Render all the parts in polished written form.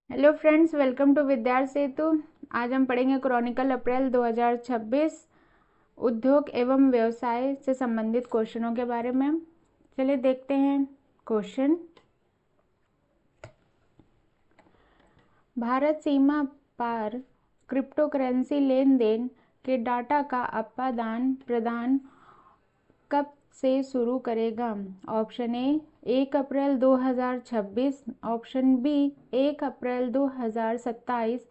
Hello friends, welcome to विद्यार्थी सेतु। आज हम पढ़ेंगे क्रॉनिकल अप्रैल 2026 उद्योग एवं व्यवसाय से संबंधित क्वेश्चनों के बारे में। चलिए देखते हैं क्वेश्चन। भारत सीमा पार क्रिप्टो करेंसी लेन देन के डाटा का आदान प्रदान कब से शुरू करेगा? ऑप्शन ए 1 अप्रैल 2026, ऑप्शन बी 1 अप्रैल 2027,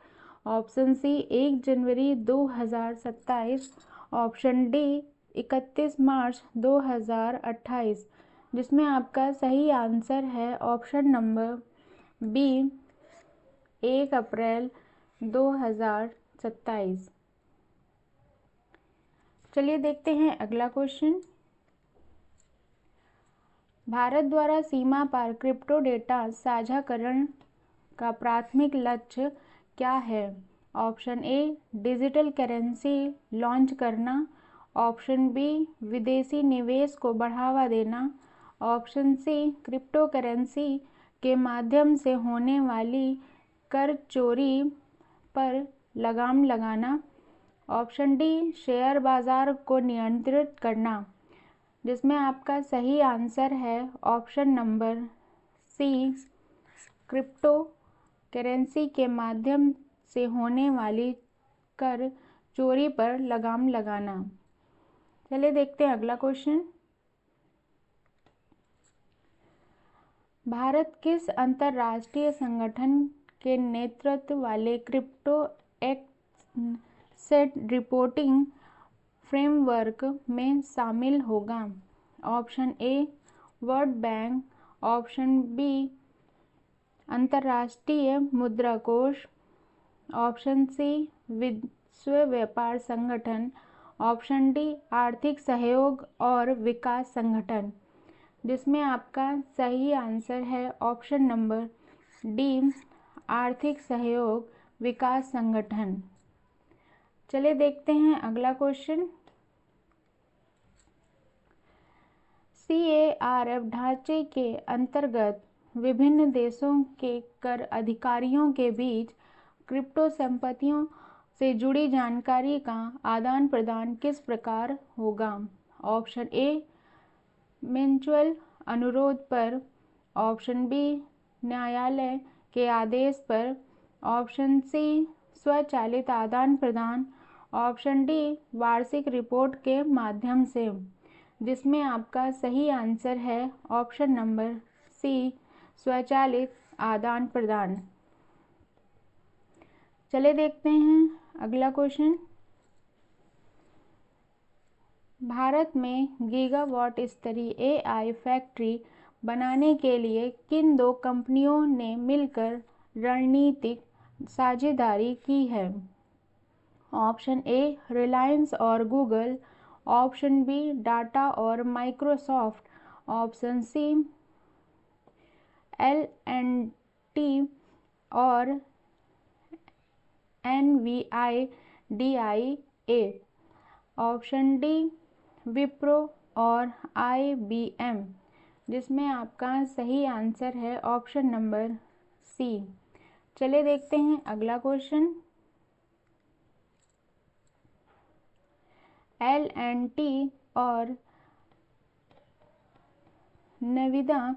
ऑप्शन सी 1 जनवरी 2027, ऑप्शन डी 31 मार्च 2028, जिसमें आपका सही आंसर है ऑप्शन नंबर बी 1 अप्रैल 2027। चलिए देखते हैं अगला क्वेश्चन। भारत द्वारा सीमा पार क्रिप्टो डेटा साझाकरण का प्राथमिक लक्ष्य क्या है? Option A digital currency launch करना, ऑप्शन बी विदेशी निवेश को बढ़ावा देना, ऑप्शन सी क्रिप्टो करेंसी के माध्यम से होने वाली कर चोरी पर लगाम लगाना, ऑप्शन डी शेयर बाजार को नियंत्रित करना, जिसमें आपका सही आंसर है option number C crypto currency के माध्यम से होने वाली कर चोरी पर लगाम लगाना। चलिए देखते हैं अगला क्वेश्चन। भारत किस अंतर्राष्ट्रीय संगठन के नेतृत्व वाले क्रिप्टो एसेट रिपोर्टिंग फ्रेमवर्क में शामिल होगा? Option A world bank, option B अंतर्राष्ट्रीय मुद्रा कोष, ऑप्शन सी विश्व व्यापार संगठन, ऑप्शन डी आर्थिक सहयोग और विकास संगठन, जिसमें आपका सही आंसर है ऑप्शन नंबर डी आर्थिक सहयोग विकास संगठन। चलिए देखते हैं अगला क्वेश्चन। CARF ढांचे के अंतर्गत विभिन्न देशों के कर अधिकारियों के बीच क्रिप्टो संपत्तियों से जुड़ी जानकारी का आदान प्रदान किस प्रकार होगा? ऑप्शन ए म्यूचुअल अनुरोध पर, ऑप्शन बी न्यायालय के आदेश पर, ऑप्शन सी स्वचालित आदान प्रदान, ऑप्शन डी वार्षिक रिपोर्ट के माध्यम से, जिसमें आपका सही आंसर है ऑप्शन नंबर सी स्वचालित आदान प्रदान। चले देखते हैं अगला क्वेश्चन। भारत में गीगावाट स्तरीय AI फैक्ट्री बनाने के लिए किन दो कंपनियों ने मिलकर रणनीतिक साझेदारी की है? ऑप्शन ए रिलायंस और गूगल, ऑप्शन बी डाटा और माइक्रोसॉफ्ट, ऑप्शन सी L&T और NVIDIA, ऑप्शन डी विप्रो और IBM, जिसमें आपका सही आंसर है ऑप्शन नंबर सी। चलिए देखते हैं अगला क्वेश्चन। L&T और नविदा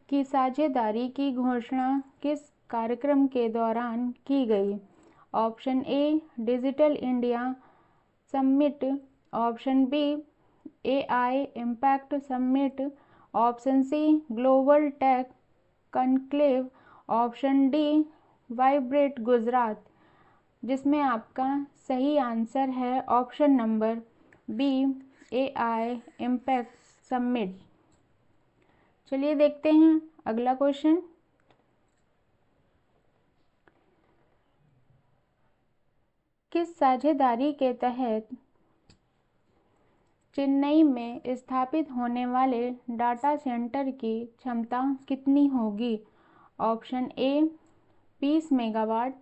की साझेदारी की घोषणा किस कार्यक्रम के दौरान की गई? Option A digital India summit, option B AI impact summit, option C global tech conclave, option D vibrant Gujarat, जिसमें आपका सही आंसर है option number B AI impact summit. चलिए देखते हैं अगला क्वेश्चन। किस साझेदारी के तहत चेन्नई में स्थापित होने वाले डाटा सेंटर की क्षमता कितनी होगी? Option A 20 megawatt,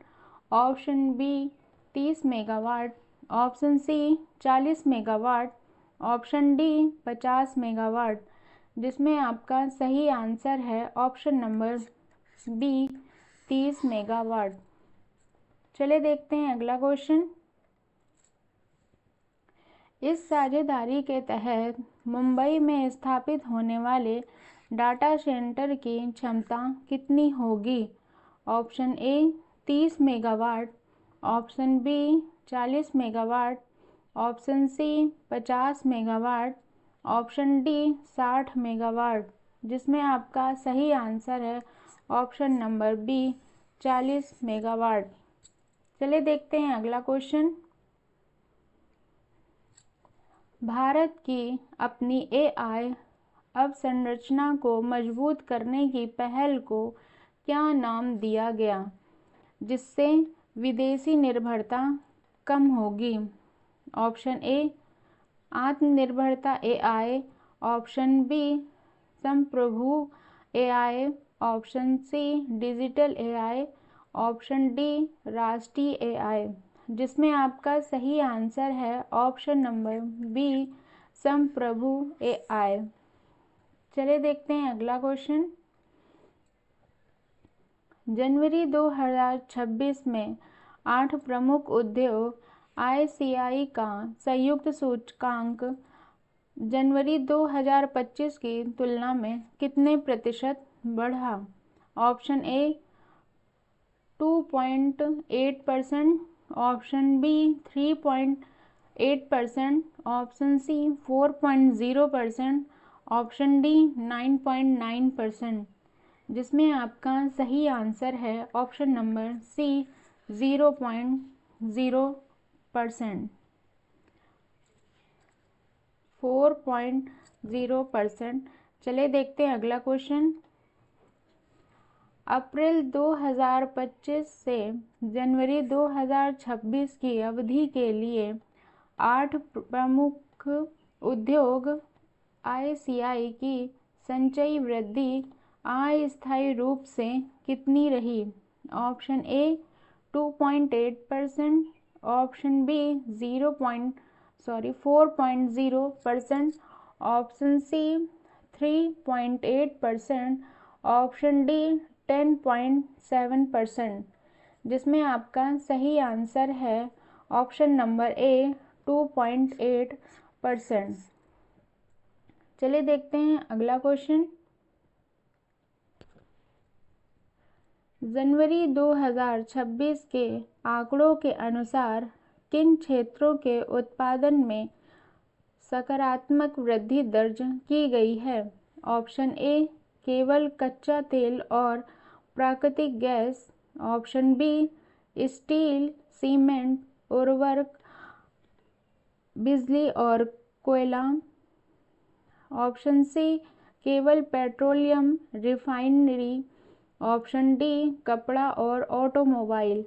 option B 30 megawatt, option C 40 megawatt, option D 50 megawatt, जिसमें आपका सही आंसर है ऑप्शन नंबर बी 30 मेगावाट। चलिए देखते हैं अगला क्वेश्चन। इस साझेदारी के तहत मुंबई में स्थापित होने वाले डाटा सेंटर की क्षमता कितनी होगी? Option A 30 megawatt, option B 40 megawatt, option C 50 megawatt, option D 60 megawatt, जिसमें आपका सही आंसर है ऑप्शन नंबर बी 40 मेगावाट। चलिए देखते हैं अगला क्वेश्चन। भारत की अपनी एआई अवसंरचना को मजबूत करने की पहल को क्या नाम दिया गया, जिससे विदेशी निर्भरता कम होगी? ऑप्शन ए आत्मनिर्भरता एआई, ऑप्शन बी संप्रभु AI, option C digital AI, option D राष्ट्रीय एआई, जिसमें आपका सही आंसर है ऑप्शन नंबर बी संप्रभु एआई। चलिए देखते हैं अगला क्वेश्चन। जनवरी 2026 में 8 प्रमुख उद्योग ICI का संयुक्त सूचकांक जनवरी 2025 की तुलना में कितने प्रतिशत बढ़ा? Option A 2.8%, option B 3.8%, option C 4.0%, option D 9.9%, जिसमें आपका सही आंसर है ऑप्शन नंबर सी 0.0%, 4.0%। चलिए देखते हैं अगला क्वेश्चन। अप्रैल 2025 से जनवरी 2026 की अवधि के लिए 8 प्रमुख उद्योग ICI की संचयी वृद्धि अस्थायी रूप से कितनी रही? Option A 2.8%, option B 4.0%, option C 3.8%, option D 10.7%, जिसमें आपका सही आंसर है ऑप्शन नंबर ए 2.8%। चलिए देखते हैं अगला क्वेश्चन। जनवरी 2026 के आंकड़ों के अनुसार किन क्षेत्रों के उत्पादन में सकारात्मक वृद्धि दर्ज की गई है? ऑप्शन ए केवल कच्चा तेल और प्राकृतिक gas, option B steel, cement, उर्वरक, बिजली और कोयला, ऑप्शन सी केवल पेट्रोलियम रिफाइनरी, ऑप्शन डी कपड़ा और ऑटोमोबाइल,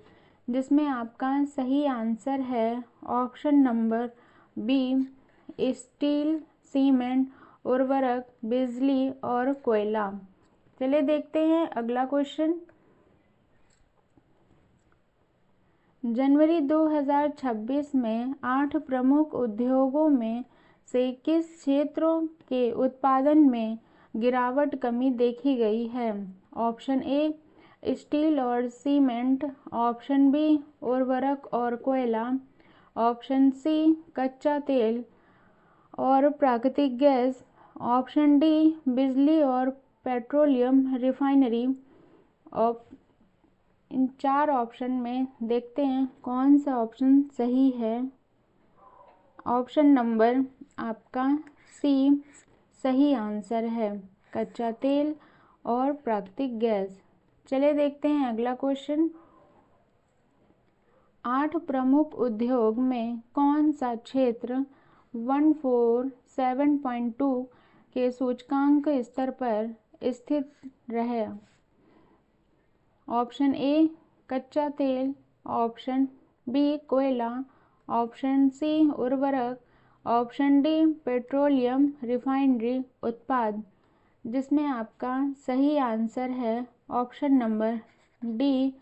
जिसमें आपका सही आंसर है option number B steel, cement, उर्वरक, बिजली और कोयला। चलिए देखते हैं अगला क्वेश्चन। जनवरी 2026 में 8 प्रमुख उद्योगों में से किस क्षेत्रों के उत्पादन में गिरावट कमी देखी गई है? ऑप्शन ए स्टील और सीमेंट, ऑप्शन बी उर्वरक और कोयला, ऑप्शन सी कच्चा तेल और प्राकृतिक गैस, ऑप्शन डी बिजली और पेट्रोलियम रिफाइनरी। इन 4 ऑप्शन में देखते हैं कौन सा ऑप्शन सही है। ऑप्शन नंबर आपका सी सही आंसर है, कच्चा तेल और प्राकृतिक गैस। चलिए देखते हैं अगला क्वेश्चन। 8 प्रमुख उद्योग में कौन सा क्षेत्र 147.2 के सूचकांक स्तर पर स्थित रहे? ऑप्शन ए कच्चा तेल, ऑप्शन बी कोयला, ऑप्शन सी उर्वरक, ऑप्शन डी पेट्रोलियम रिफाइनरी उत्पाद, जिसमें आपका सही आंसर है option number D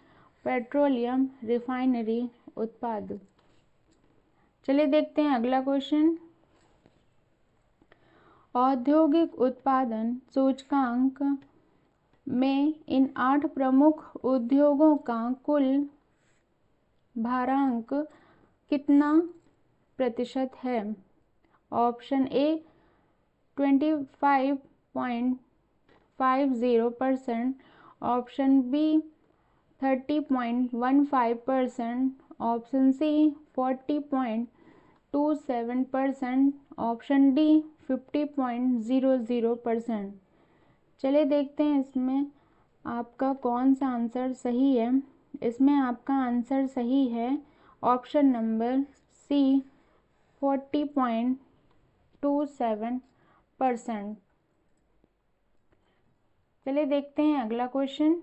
petroleum refinery उत्पाद। चलिए देखते हैं अगला क्वेश्चन। औद्योगिक उत्पादन सूचकांक में इन 8 प्रमुख उद्योगों का कुल भारांक कितना प्रतिशत है? Option A 25.50%, option B 30.15%, option C 40.27%, option D 50.00%। चलिए देखते हैं इसमें आपका कौन सा आंसर सही है। इसमें आपका आंसर सही है ऑप्शन नंबर सी 40.27%। चलिए देखते हैं अगला क्वेश्चन।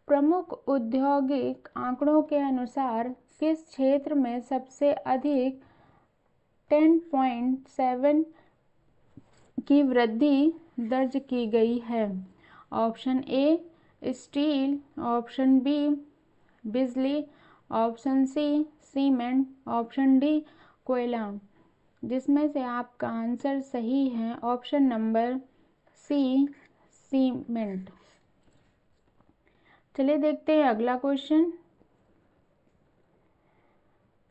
प्रमुख औद्योगिक आंकड़ों के अनुसार किस क्षेत्र में सबसे अधिक 10.7 की वृद्धि दर्ज की गई है? Option A steel, option B बिजली, option C cement, option D कोयला। जिसमें से आपका आंसर सही है ऑप्शन नंबर सी सीमेंट। चलिए देखते हैं अगला क्वेश्चन।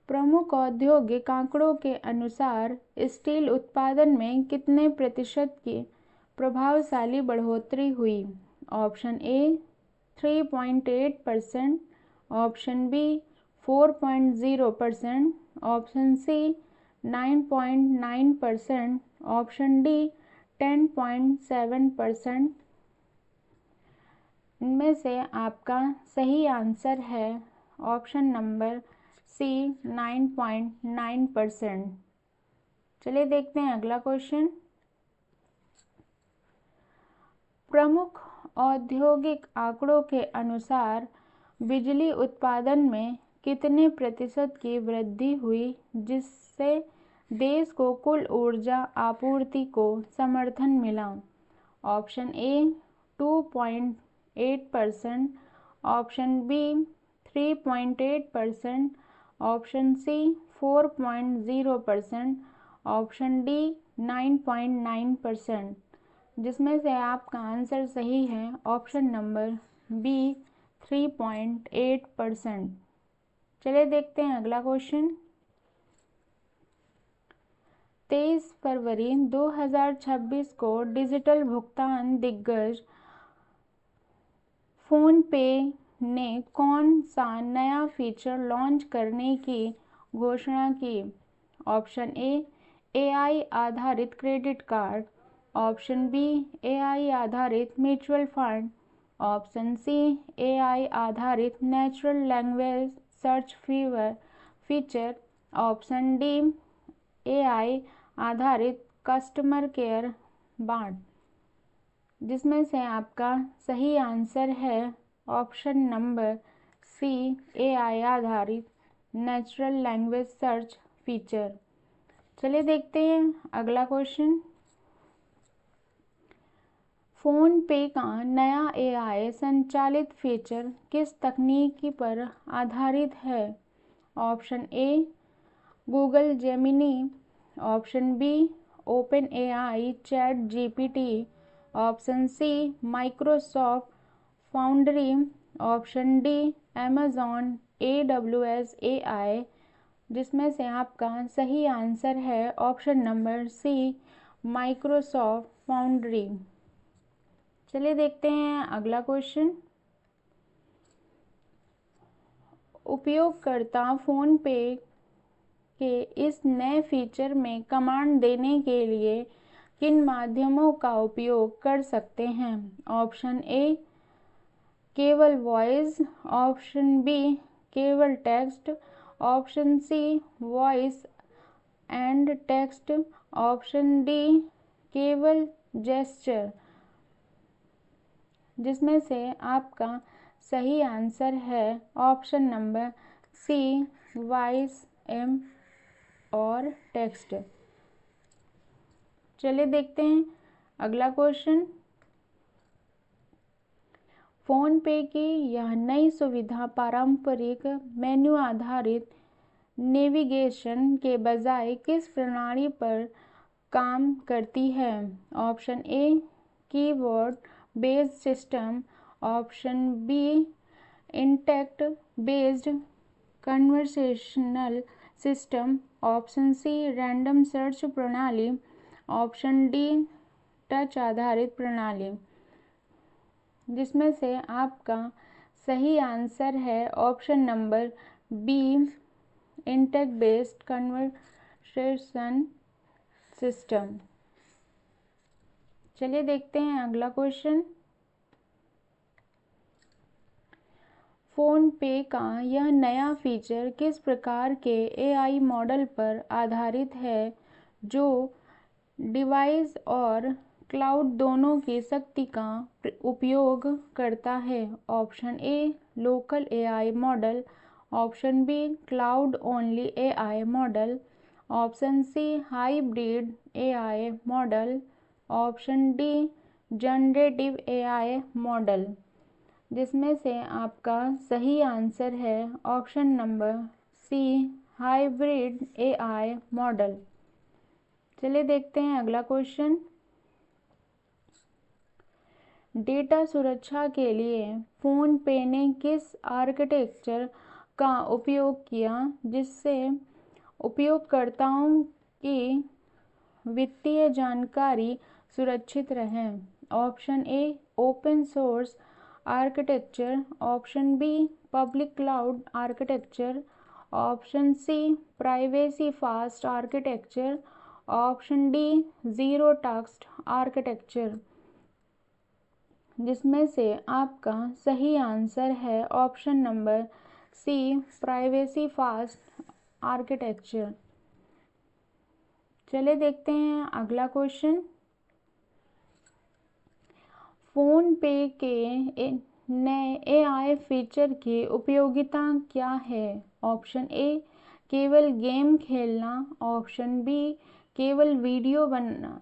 प्रमुख औद्योगिक आंकड़ों के अनुसार स्टील उत्पादन में कितने प्रतिशत की प्रभावशाली बढ़ोतरी हुई? Option A 3.8%, option B 4.0%, option C 9.9%, option D 10.7%। इनमें से आपका सही आंसर है ऑप्शन नंबर सी 9.9%। चलिए देखते हैं अगला क्वेश्चन। प्रमुख औद्योगिक आंकड़ों के अनुसार बिजली उत्पादन में कितने प्रतिशत की वृद्धि हुई जिससे देश को कुल ऊर्जा आपूर्ति को समर्थन मिला? Option A 2.8%, option B 3.8%, option C 4.0%, option D 9.9%। जिसमें से आपका आंसर सही है ऑप्शन नंबर बी 3.8%। चलिए देखते हैं अगला क्वेश्चन। 23 फरवरी 2026 को डिजिटल भुगतान दिग्गज फोनपे ने कौन सा नया फीचर लॉन्च करने की घोषणा की? ऑप्शन ए एआई आधारित credit card, option B AI आधारित mutual fund, option C AI आधारित natural language search feature, option D AI आधारित कस्टमर केयर बॉट। जिसमें से आपका सही आंसर है ऑप्शन नंबर सी एआई आधारित नेचुरल लैंग्वेज सर्च फीचर। चलिए देखते हैं अगला क्वेश्चन। फोन पे का नया एआई संचालित फीचर किस तकनीक पर आधारित है? Option A Google Gemini, option B open AI chat GPT, option C Microsoft Foundry, option D Amazon AWS AI। जिसमें से आपका सही आंसर है option number C Microsoft Foundry. चलिए देखते हैं अगला क्वेश्चन। उपयोगकर्ता फोन पे के इस नए फीचर में कमांड देने के लिए किन माध्यमों का उपयोग कर सकते हैं? ऑप्शन ए केवल वॉइस, ऑप्शन बी केवल text, option C voice and text, option D केवल जेस्चर। जिसमें से आपका सही आंसर है ऑप्शन नंबर सी वॉइस एम और टेक्स्ट। चलिए देखते हैं अगला क्वेश्चन। फोन पे की यह नई सुविधा पारंपरिक मेन्यू आधारित नेविगेशन के बजाय किस प्रणाली पर काम करती है? Option A keyword based system, option B intent based conversational system, option C random search प्रणाली, ऑप्शन डी टच आधारित प्रणाली। जिसमें से आपका सही आंसर है option number B intent based conversation system. चलिए देखते हैं अगला क्वेश्चन। फ़ोन पे का यह नया फीचर किस प्रकार के एआई मॉडल पर आधारित है जो डिवाइस और क्लाउड दोनों की शक्ति का उपयोग करता है? Option A local AI model, option B cloud only AI model, option C hybrid AI model, option D generative AI model. जिसमें से आपका सही आंसर है option number C hybrid AI model. चलिए देखते हैं अगला क्वेश्चन। डेटा सुरक्षा के लिए फ़ोन पे ने किस आर्किटेक्चर का उपयोग किया जिससे उपयोगकर्ताओं की वित्तीय जानकारी सुरक्षित रहे? Option A open source architecture, option B public cloud architecture, option C privacy fast architecture, option D zero trust architecture. जिसमें से आपका सही आंसर है option number C privacy fast architecture. चलिए देखते हैं अगला क्वेश्चन। फ़ोन पे के नए एआई फीचर की उपयोगिता क्या है? ऑप्शन ए केवल गेम खेलना, ऑप्शन बी केवल वीडियो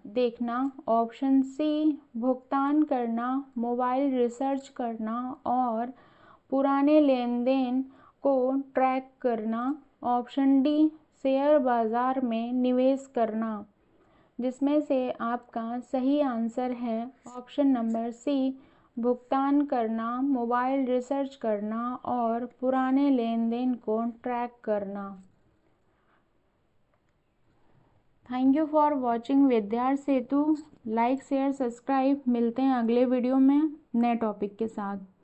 देखना, ऑप्शन सी भुगतान करना, मोबाइल रिसर्च करना और पुराने लेन देन को ट्रैक करना, ऑप्शन डी शेयर बाज़ार में निवेश करना। जिसमें से आपका सही आंसर है ऑप्शन नंबर सी भुगतान करना, मोबाइल रिसर्च करना और पुराने लेन देन को ट्रैक करना। थैंक यू फॉर वॉचिंग विद्यार्थी सेतु। Like share subscribe. मिलते हैं अगले वीडियो में नए टॉपिक के साथ।